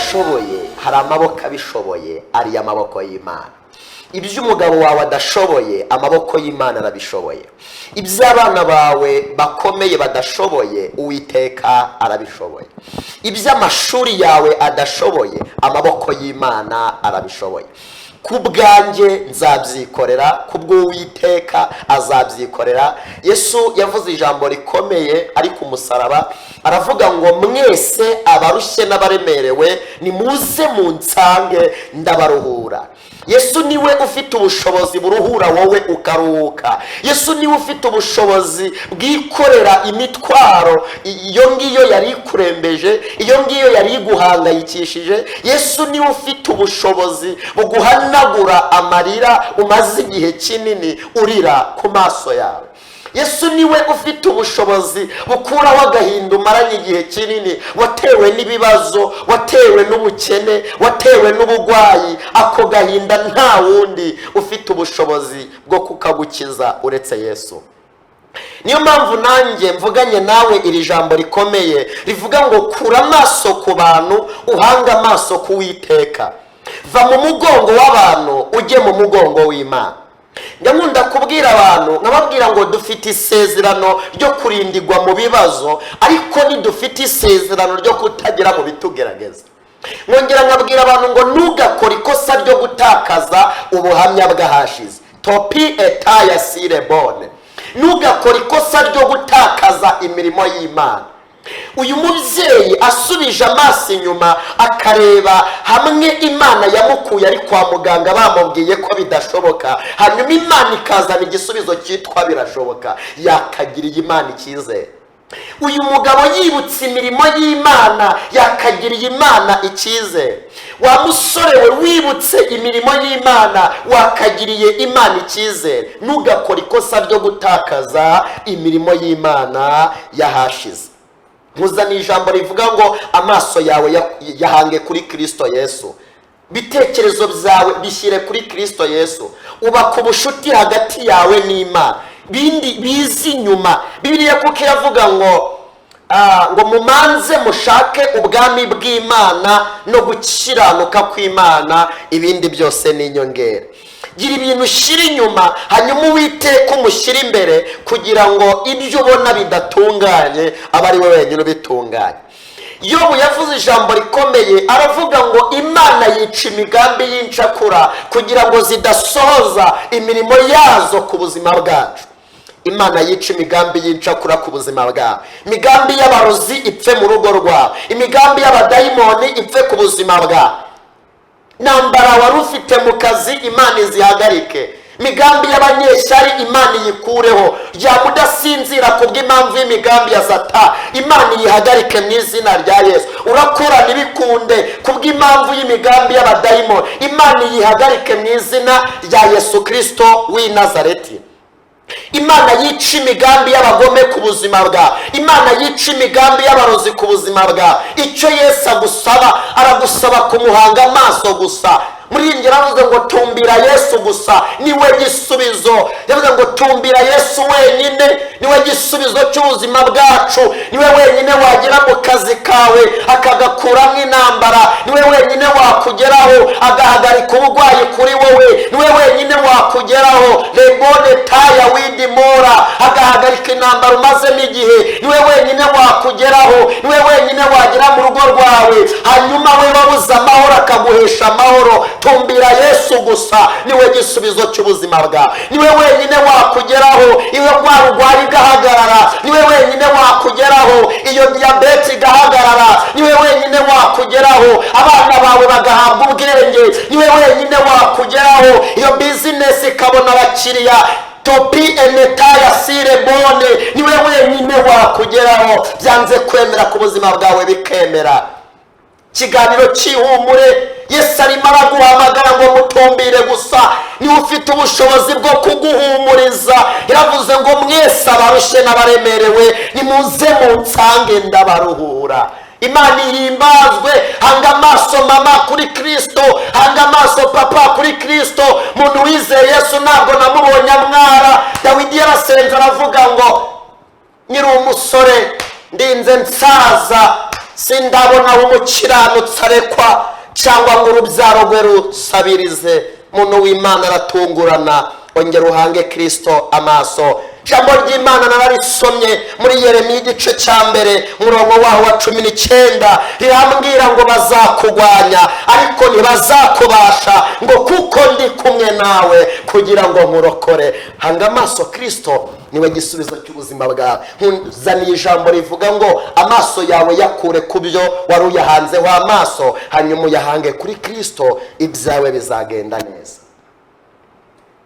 udashoboye hari amaboko abishoboye, ari amaboko y'Imana. Ibyo umugabo wawe adashoboye amaboko y'Imana arabishoboye. Ibyo abana bawe bakomeye badashoboye Uwiteka arabishoboye. Ibyo amashuri yawe adashoboye amaboko y'Imana arabishoboye. Kubwanjye nzabyikorera, kubw'Uwiteka azabyikorera. Yesu yavuze ijambo rikomeye ari ku musaraba, aravuga ngo mwese abarushye n'abaremerewe nimuze munsange ndabaruhura. Yesu niwe ufite ubushobozi buruhura wowe ukaruhuka. Yesu niwe ufite ubushobozi bwikorera imitwaro iyo ngiyo yari ikurembeje, iyo ngiyo yari iguhangayikishije. Yesu niwe ufite ubushobozi buguhanagura amarira umaze igihe kinini urira ku maso yawe. Yesu niwe ufite ubushobozi bukuraho agahinda umaranye igihe kinini, watewe n'ibibazo, watewe n'ubukene, watewe n'ubugwayi. Ako gahinda nta wundi ufite ubushobozi bwo kukagukiza uretse Yesu. Niyo mpamvu nanjye mvuganye nawe iri jambo rikomeye rivuga ngo kura amaso ku bantu uhanga amaso ku Uwiteka. Va mu mugongo w'abantu ujye mu mugongo w'Imana. Ndakunda kubwira abantu nkababwira ngo dufite isezerano ryo kurindirwa mu bibazo, ariko ntidufite isezerano ryo kutagira mu bitugerageza. Nkongera nkabwira abantu ngo ntugakore ikosa ryo gutakaza ubuhamya bw'ahashize. Topi etaya sire bone. Ntugakore ikosa ryo gutakaza imirimo y'Imana. Uyu mubyeyi asubije amaso inyuma akareba hamwe Imana yamukuye ari kwa muganga bamubwiye ko bidashoboka, hanyuma Imana ikazana igisubizo cyitwa birashoboka, yakagiriye Imana icyizere. Uyu mugabo yibutse imirimo y'Imana yakagiriye Imana icyizere. Wa musore we wibutse imirimo y'Imana wakagiriye Imana icyizere. Ntugakore ikosa ryo gutakaza imirimo y'Imana yahashize. Muzana ijambo rivuga ngo amaso yawe yahange kuri Kristo Yesu. Bitekerezo byawe bishyire kuri Kristo Yesu. Ubaka ubushuti hagati yawe n'Imana. Bindi bizi inyuma. Bibiliya kuko iravuga ngo mumanze mushake ubwami bw'Imana no gukiranuka kw'Imana, ibindi byose ni inyongera. Gira ibintu ushyira inyuma, hanyuma Uwiteka umushyira imbere kugira ngo ibyo ubona bidatunganye abe ari we wenyine ubitunganye. Yobu yavuze ijambo rikomeye, aravuga ngo Imana yica imigambi y'incakura kugira ngo zidasohoza imirimo yazo ku buzima bwacu. Imana yica imigambi y'incakura ku buzima bwawe. Imigambi y'abarozi ipfe mu rugo rwawe, imigambi y'abadayimoni ipfe ku buzima bwawe. Nambara wari ufite mu kazi Imana izihagarike. Migambi y'abanyeshyari Imana iyikureho. Jya mudasinzira kubw'impamvu y'imigambi ya Satani, Imana iyihagarike mu izina rya Yesu. Urakora ntibikunde kubw'impamvu y'imigambi y'abadayimoni, Imana iyihagarike mu izina rya Yesu Kristo w'i Nazareti. Imana yica imigambi y'abagome ku buzima bwawe. Imana yica imigambi y'abarozi ku buzima bwawe. Icyo Yesu agusaba, aragusaba kumuhanga amaso gusa. Muri iyi ngero aravuze ngo tumbira Yesu gusa niwe gisubizo. Yavuze ngo tumbira Yesu wenyine niwe gisubizo cy'ubuzima bwacu. Niwe wenyine wagera mu kazi kawe akagakuramo intambara. Niwe wenyine wakugeraho agahagarika ubugwayi kuri wowe. Niwe wenyine wakugeraho lebone taya widimora agahagarika intambara umazemo igihe. Niwe wenyine wakugeraho. Niwe wenyine wagera mu rugo rwawe hanyuma we babuze amahoro akaguhesha amahoro. Tumbira Yesu gusa niwe gisubizo cy'ubuzima bwawe. Niwe wenyine wakugeraho iyo rwarugwari gahagarara. Niwe wenyine wakugeraho iyo diabete gahagarara. Niwe wenyine wakugeraho abana bawe bagahabwa ubwenge. Niwe wenyine wakugeraho iyo business ikabona abakiriya. Topi emetaya sire bone niwe wenyine wakugeraho. Byanze kwemera ku buzima bwawe bikemera. Kiganiro cyihumure, Yesu arimo araguhamagara ngo mutumbire gusa niwe ufite ubushobozi bwo kuguhumuriza. Yaravuze ngo mwese abarushye n'abaremerewe nimuze munsange ndabaruhura. Imana ihimbazwe. Hanga amaso mama kuri Kristo, hanga amaso papa kuri Kristo. Muntu wizeye Yesu ntabwo namubonye amwara. Dawidi yarasenze aravuga ngo nyiri umusore ndinze nsaza sindabona umukiranutsi arekwa cyangwa ngo urubyaro rwe rusabirize. muntu w'Imana aratungurana, ongera uhange Kristo amaso. Ijambo ry'Imana nararisomye muri Yeremiya igice cya mbere umurongo waho wa 19 rirambwira ngo bazakugwanya ariko ntibazakubasha, ngo kuko ndi kumwe nawe kugira ngo nkurokore. Hanga amaso Kristo, niwe gisubizo cy'ubuzima bwawe. Nkuzaniye ijambo rivuga ngo amaso yawe yakure ku byo wari uyahanzeho amaso, hanyuma uyahange kuri Kristo, ibyawe bizagenda neza.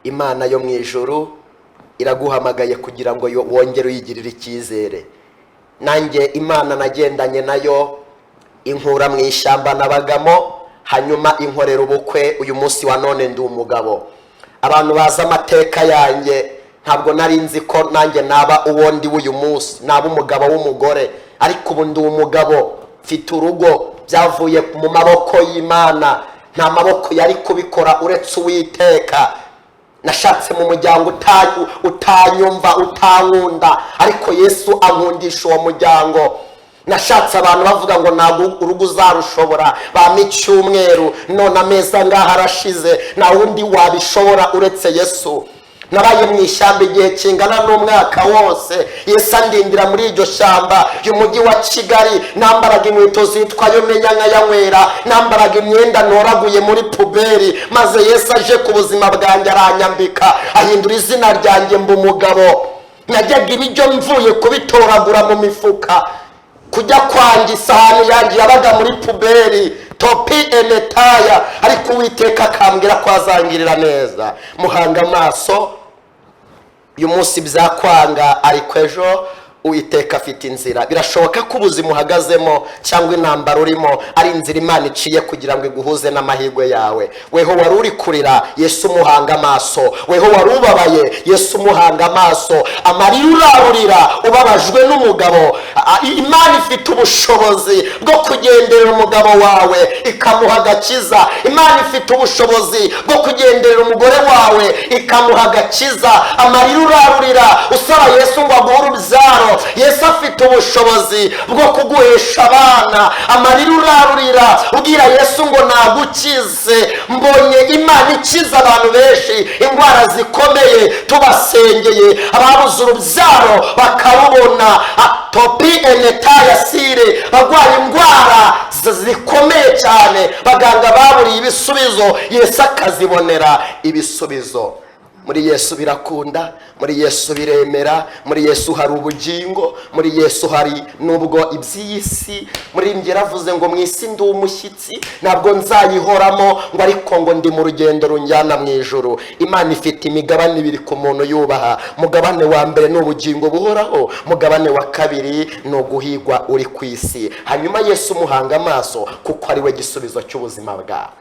Imana yo mu ijuru iraguhamagaye kugira ngo wongere uyigirire icyizere. Nanjye Imana nagendanye nayo inkura mu ishyamba nabagamo, hanyuma inkorera ubukwe. Uyu munsi wa none ndi umugabo. Abantu bazi amateka yanjye ntabwo nari nzi ko nanjye naba uwo ndi uyu munsi, naba umugabo w'umugore, ariko ubu ndi umugabo, mfite urugo, byavuye mu maboko y'Imana. Nta maboko yari kubikora uretse Uwiteka. Nashatse mu muryango utanyumva, utankunda, ariko Yesu ankundisha uwo muryango. Nashatse abantu bavuga ngo ntabwo urugo uzarushobora, bampa icyumweru, none ameza ngaha arashize, nta wundi wabishobora uretse Yesu. Nabaye mu ishyamba igihe kingana n'umwaka wose. Yesu andindira muri iryo shyamba y'umujyi wa Kigali. Nambaraga inkweto zitwa yo menya nkayanywera, nambaraga imyenda noraguye muri puberi, maze Yesu aje ku buzima bwanjye aranyambika, ahindura izina ryanjye mba umugabo. Najyaga ibiryo mvuye kubitoragura mu mifuka, kujya kwanja isahani yanjye yabaga muri puberi, topi enetaya, ariko Uwiteka akambwira ko azangirira neza. Muhanga amaso, uyu munsi byakwanga, ariko ejo Uwiteka afite inzira. Birashoboka ko ubuzima uhagazemo cyangwa intambara urimo ari inzira Imana iciye kugira ngo iguhuze n'amahirwe yawe. Weho wari uri kurira, Yesu muhanga amaso. Weho wari ubabaye, Yesu muhanga amaso. Amarira urarurira ubabajwe n'umugabo, Imana ifite ubushobozi bwo kugenderera umugabo wawe ikamuha agakiza. Imana ifite ubushobozi bwo kugenderera umugore wawe ikamuha agakiza. Amarira urarurira usaba Yesu ngo aguhe urubyaro, Yesu afite ubushobozi bwo kuguhesha abana. Amarira urarurira ubwira Yesu ngo nagukize. Mbonye Imana ikiza abantu benshi indwara zikomeye tubasengeye, ababuze urubyaro bakabubona. Topi enetaya sire, bagwaye indwara zikomeye cyane, baganga baburiye ibisubizo, Yesu akazibonera ibisubizo. Muri Yesu birakunda, muri Yesu biremera, muri Yesu hari ubugingo, muri Yesu hari nubwo iby'isi. Muri njye ravuze ngo mu isi ndi umushyitsi, ntabwo nzayihoramo, ngo ariko ngo ndi mu rugendo runjyana mu ijuru. Imana ifite imigabane ibiri ku muntu yubaha. Mugabane wa mbere ni ubugingo buhoraho, mugabane wa kabiri ni uguhigwa uri ku isi. Hanyuma Yesu muhanga amaso kuko ari we gisubizo cy'ubuzima bwawe.